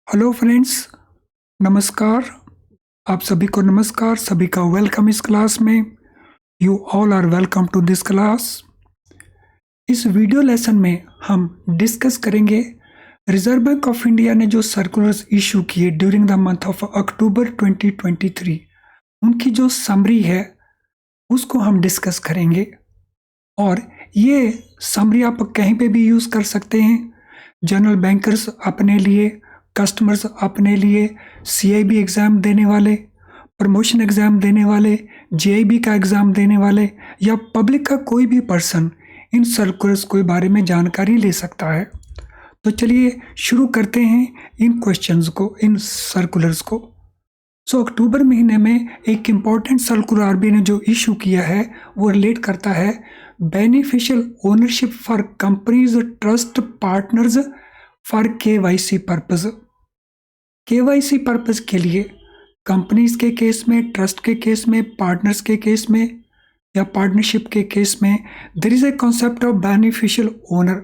Hello friends, नमस्कार। आप सभी को नमस्कार, सभी का वेलकम इस क्लास में। You all are welcome to this class. इस वीडियो लेसन में हम डिस्कस करेंगे रिजर्व बैंक ऑफ इंडिया ने जो सर्कुलर्स इशू किए during the month of October 2023, उनकी जो समरी है उसको हम डिस्कस करेंगे। और ये समरी आप कहीं पे भी यूज़ कर सकते हैं। जनरल बैंकर्स अपने लिए, कस्टमर्स अपने लिए, सीआईबी एग्ज़ाम देने वाले, प्रमोशन एग्ज़ाम देने वाले, जेआईबी का एग्ज़ाम देने वाले या पब्लिक का कोई भी पर्सन इन सर्कुलर्स के बारे में जानकारी ले सकता है। तो चलिए शुरू करते हैं इन क्वेश्चंस को, इन सर्कुलर्स को। अक्टूबर महीने में एक इम्पॉर्टेंट सर्कुलर आरबीआई ने जो इशू किया है वो रिलेट करता है beneficial ownership for companies trust partners for KYC purpose. KYC purpose के लिए कंपनीज के केस में, ट्रस्ट के केस में, पार्टनर्स के केस में या पार्टनरशिप के केस में there is a concept of beneficial owner.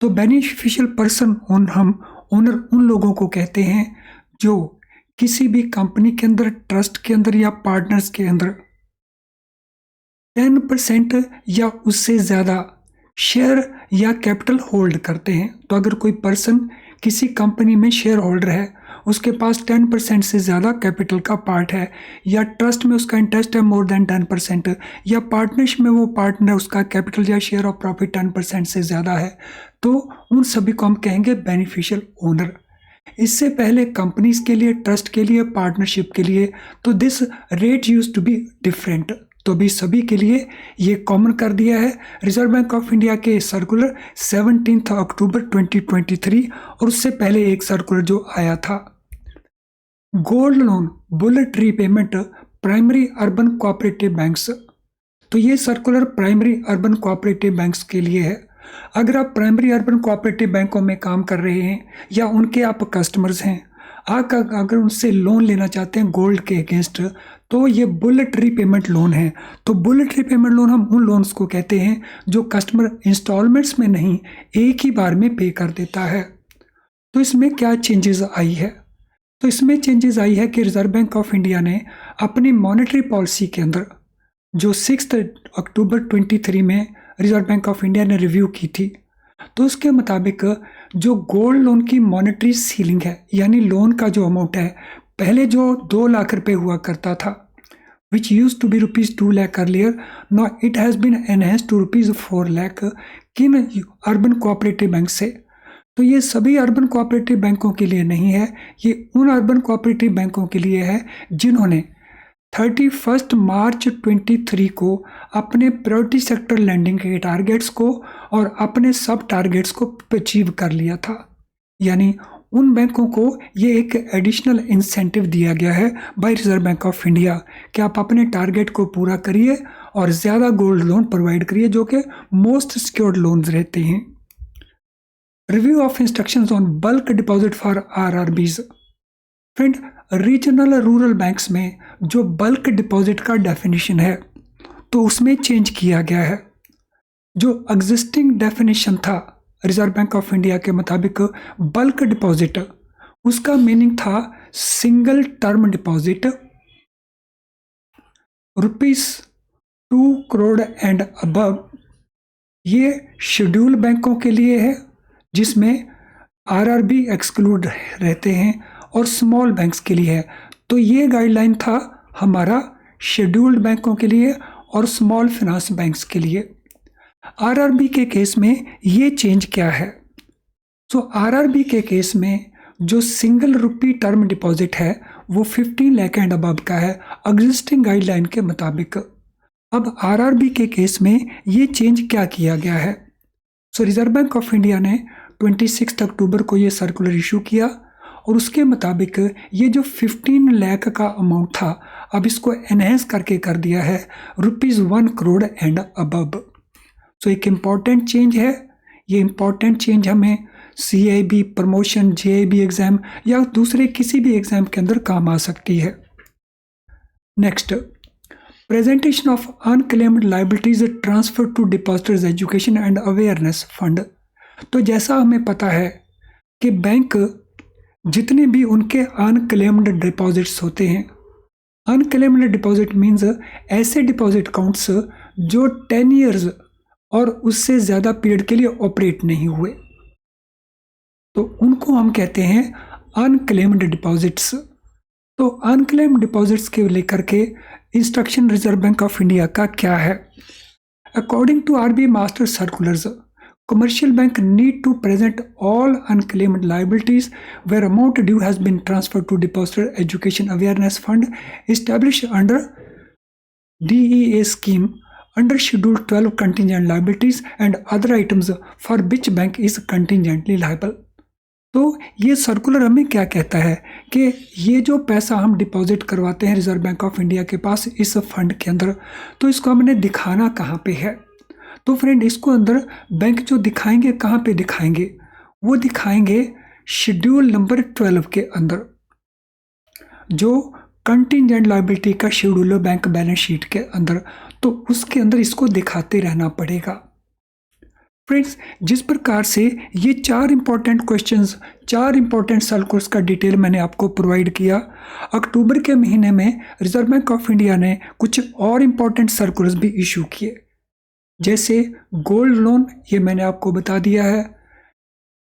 तो बेनिफिशियल पर्सन हम ओनर उन लोगों को कहते हैं जो किसी भी कंपनी के अंदर, ट्रस्ट के अंदर या पार्टनर्स के अंदर 10% या उससे ज़्यादा शेयर या कैपिटल होल्ड करते हैं। तो अगर कोई पर्सन किसी कंपनी में शेयर होल्डर है, उसके पास 10% से ज़्यादा कैपिटल का पार्ट है, या ट्रस्ट में उसका इंटरेस्ट है मोर देन 10%, या पार्टनरशिप में वो पार्टनर उसका कैपिटल या शेयर ऑफ प्रॉफिट 10% से ज़्यादा है, तो उन सभी को हम कहेंगे बेनिफिशियल ओनर। इससे पहले कंपनीज के लिए, ट्रस्ट के लिए, पार्टनरशिप के लिए तो this rate use to be different. तो अभी सभी के लिए ये कॉमन कर दिया है रिजर्व बैंक ऑफ इंडिया के सर्कुलर 17 अक्टूबर 2023। और उससे पहले एक सर्कुलर जो आया था, gold loan bullet repayment primary urban cooperative banks. तो ये circular primary urban cooperative banks के लिए है। अगर आप प्राइमरी अर्बन कोऑपरेटिव बैंकों में काम कर रहे हैं या उनके आप कस्टमर्स हैं, आप अगर उनसे लोन लेना चाहते हैं गोल्ड के अगेंस्ट, तो ये बुलेट रीपेमेंट लोन है। तो बुलेट रीपेमेंट लोन हम उन लोन्स को कहते हैं जो कस्टमर इंस्टॉलमेंट्स में नहीं, एक ही बार में पे कर देता है। तो इसमें क्या चेंजेस आई है? तो इसमें चेंजेस आई है कि रिजर्व बैंक ऑफ इंडिया ने अपनी मॉनेटरी पॉलिसी के अंदर जो 6 अक्टूबर 23 में रिजर्व बैंक ऑफ इंडिया ने रिव्यू की थी, तो उसके मुताबिक जो गोल्ड लोन की मॉनेटरी सीलिंग है, यानी लोन का जो अमाउंट है, पहले जो 2 लाख रुपए हुआ करता था, which use to be ₹2 lakh earlier, now it has been enhanced to ₹4 lakh. किन अर्बन कोऑपरेटिव बैंक से? तो ये सभी अर्बन कोऑपरेटिव बैंकों के लिए नहीं है, ये उन अर्बन कोऑपरेटिव बैंकों के लिए है जिन्होंने 31 मार्च 23 को अपने प्रायोरिटी सेक्टर लैंडिंग के टारगेट्स को और अपने सब टारगेट्स को अचीव कर लिया था। यानी उन बैंकों को ये एक एडिशनल इंसेंटिव दिया गया है by Reserve Bank of India कि आप अपने टारगेट को पूरा करिए और ज़्यादा गोल्ड लोन प्रोवाइड करिए, जो कि मोस्ट सिक्योर्ड लोन्स रहते हैं। Review of instructions on bulk deposit for RRBs. Friend, regional rural banks में जो बल्क डिपॉजिट का डेफिनेशन है, तो उसमें चेंज किया गया है। जो एग्जिस्टिंग डेफिनेशन था रिजर्व बैंक ऑफ इंडिया के मुताबिक बल्क डिपॉजिट, उसका मीनिंग था single term deposit ₹2 crore and above. ये शेड्यूल बैंकों के लिए है जिसमें आरआरबी एक्सक्लूड रहते हैं, और स्मॉल बैंक्स के लिए है। तो ये गाइडलाइन था हमारा शेड्यूल्ड बैंकों के लिए और स्मॉल फिनांस बैंक्स के लिए। आरआरबी के केस में ये चेंज क्या है? आरआरबी के केस में जो सिंगल रुपी टर्म डिपॉजिट है वो 15 लाख एंड अबव का है एग्जिस्टिंग गाइडलाइन के मुताबिक। अब आरआरबी के केस में ये चेंज क्या किया गया है? रिजर्व बैंक ऑफ इंडिया ने 26 अक्टूबर को ये सर्कुलर इशू किया और उसके मुताबिक ये जो 15 लाख का अमाउंट था, अब इसको एनहेंस करके कर दिया है ₹1 करोड़ एंड अबव। एक इम्पॉर्टेंट चेंज है। ये इम्पॉर्टेंट चेंज हमें सीआईबी, प्रमोशन, जेआईबी एग्ज़ाम या दूसरे किसी भी एग्ज़ाम के अंदर काम आ सकती है। Next, presentation of unclaimed liabilities transfer to depositors education and awareness fund. तो जैसा हमें पता है कि बैंक जितने भी उनके अनक्लेम्ड डिपॉजिट्स होते हैं। अनक्लेम्ड डिपॉजिट मीन्स ऐसे डिपॉजिट अकाउंट्स जो 10 ईयर्स और उससे ज़्यादा पीरियड के लिए ऑपरेट नहीं हुए, तो उनको हम कहते हैं अनक्लेम्ड डिपॉजिट्स। तो अनक्लेम्ड डिपॉजिट्स के लेकर के instruction Reserve Bank of India का क्या है? According to RBI master circulars, commercial bank need to present all unclaimed liabilities where amount due has been transferred to depositor education awareness fund established under DEA scheme under schedule 12 contingent liabilities and other items for which bank is contingently liable। तो ये circular हमें क्या कहता है कि ये जो पैसा हम डिपॉजिट करवाते हैं रिजर्व बैंक ऑफ इंडिया के पास इस फंड के अंदर, तो इसको हमने दिखाना कहाँ पे है? तो फ्रेंड, इसको अंदर बैंक जो दिखाएंगे कहाँ पे दिखाएंगे? वो दिखाएंगे शेड्यूल नंबर 12 के अंदर, जो कंटिजेंट लायबिलिटी का शेड्यूल है बैंक बैलेंस शीट के अंदर, तो उसके अंदर इसको दिखाते रहना पड़ेगा। फ्रेंड्स, जिस प्रकार से ये 4 इंपॉर्टेंट क्वेश्चंस, 4 इंपॉर्टेंट सर्कुलर्स का डिटेल मैंने आपको प्रोवाइड किया। अक्टूबर के महीने में रिजर्व बैंक ऑफ इंडिया ने कुछ और इंपॉर्टेंट सर्कुलर्स भी इशू किए, जैसे गोल्ड लोन, ये मैंने आपको बता दिया है।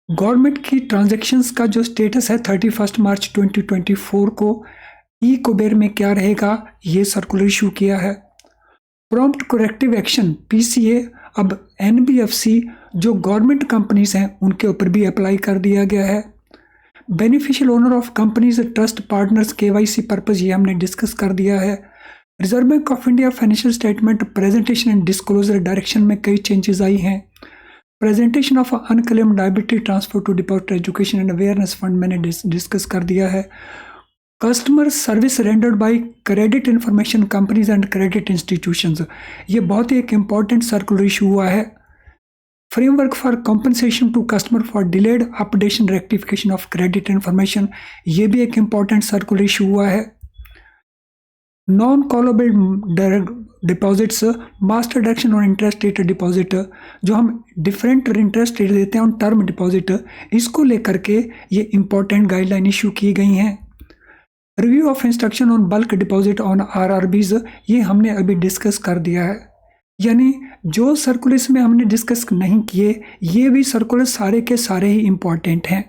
गवर्नमेंट की ट्रांजैक्शंस का जो स्टेटस है 31 मार्च 2024 को ई कुबेर में क्या रहेगा, ये सर्कुलर इशू किया है। प्रॉम्प्ट करेक्टिव एक्शन PCA अब NBFC जो गवर्नमेंट कंपनीज हैं उनके ऊपर भी अप्लाई कर दिया गया है। Beneficial owner of companies trust partners KYC purpose, ये हमने डिस्कस कर दिया है। Reserve Bank of India financial statement presentation and disclosure direction में कई चेंजेस आई हैं। Presentation of unclaimed liability transfer to depositor education and awareness fund मैंने डिस्कस कर दिया है। Customer service rendered by credit information companies and credit institutions, ये बहुत ही एक इम्पॉर्टेंट सर्कुलर इशू हुआ है। Framework for compensation to customer for delayed updation rectification of credit information, ये भी एक इम्पॉर्टेंट सर्कुलर इशू हुआ है। Non callable deposits, master direction और इंटरेस्ट रेट डिपॉजिट, जो हम डिफरेंट इंटरेस्ट रेट देते हैं ऑन टर्म डिपॉजिट, इसको लेकर के ये इंपॉर्टेंट गाइडलाइन इशू की गई हैं। Review of instruction on bulk deposit on RRBs, ये हमने अभी डिस्कस कर दिया है। यानी जो सर्कुलर्स में हमने डिस्कस नहीं किए, ये भी सर्कुलर सारे के सारे ही इम्पॉर्टेंट हैं,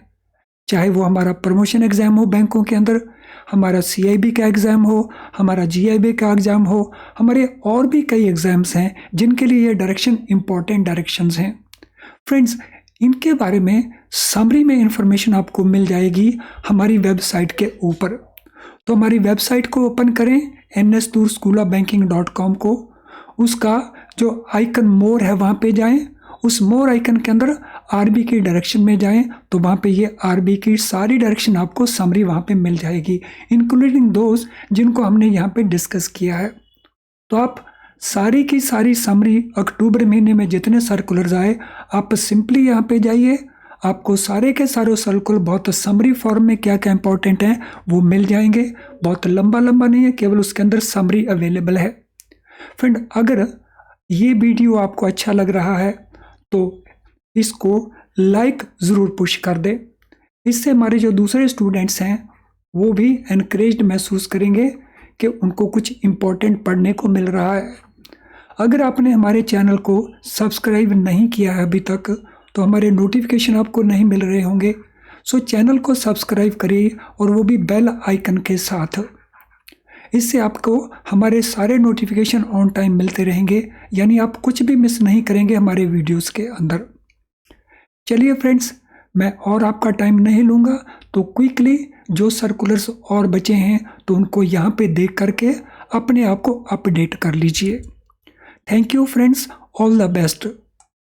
चाहे वो हमारा प्रमोशन एग्ज़ाम हो बैंकों के अंदर, हमारा CIB का एग्ज़ाम हो, हमारा GIB का एग्ज़ाम हो, हमारे और भी कई एग्ज़ाम्स हैं जिनके लिए ये डायरेक्शन इम्पॉर्टेंट डायरेक्शंस हैं। फ्रेंड्स, इनके बारे में समरी में इंफॉर्मेशन आपको मिल जाएगी हमारी वेबसाइट के ऊपर। तो हमारी वेबसाइट को ओपन करें, nsdoorschoolofbanking.com को, उसका जो आइकन मोर है वहाँ पे जाएं, उस मोर आइकन के अंदर RB की डायरेक्शन में जाएं, तो वहाँ पे ये RB की सारी डायरेक्शन आपको समरी वहाँ पे मिल जाएगी, इंक्लूडिंग दोज जिनको हमने यहाँ पे डिस्कस किया है। तो आप सारी की सारी समरी अक्टूबर महीने में जितने सर्कुलर्स आए, आप सिंपली यहाँ पे जाइए, आपको सारे के सारे सर्कुलर बहुत समरी फॉर्म में क्या क्या इंपॉर्टेंट हैं वो मिल जाएंगे। बहुत लंबा नहीं है, केवल उसके अंदर समरी अवेलेबल है। फ्रेंड, अगर ये वीडियो आपको अच्छा लग रहा है तो इसको लाइक ज़रूर पुश कर दे। इससे हमारे जो दूसरे स्टूडेंट्स हैं वो भी एनकरेज्ड महसूस करेंगे कि उनको कुछ इम्पोर्टेंट पढ़ने को मिल रहा है। अगर आपने हमारे चैनल को सब्सक्राइब नहीं किया है अभी तक, तो हमारे नोटिफिकेशन आपको नहीं मिल रहे होंगे, सो चैनल को सब्सक्राइब करिए और वो भी बेल आइकन के साथ। इससे आपको हमारे सारे नोटिफिकेशन ऑन टाइम मिलते रहेंगे, यानी आप कुछ भी मिस नहीं करेंगे हमारे वीडियोस के अंदर। चलिए फ्रेंड्स, मैं और आपका टाइम नहीं लूँगा, तो क्विकली जो सर्कुलर्स और बचे हैं तो उनको यहाँ पे देख करके अपने आप को अपडेट कर लीजिए। Thank you friends, all the best.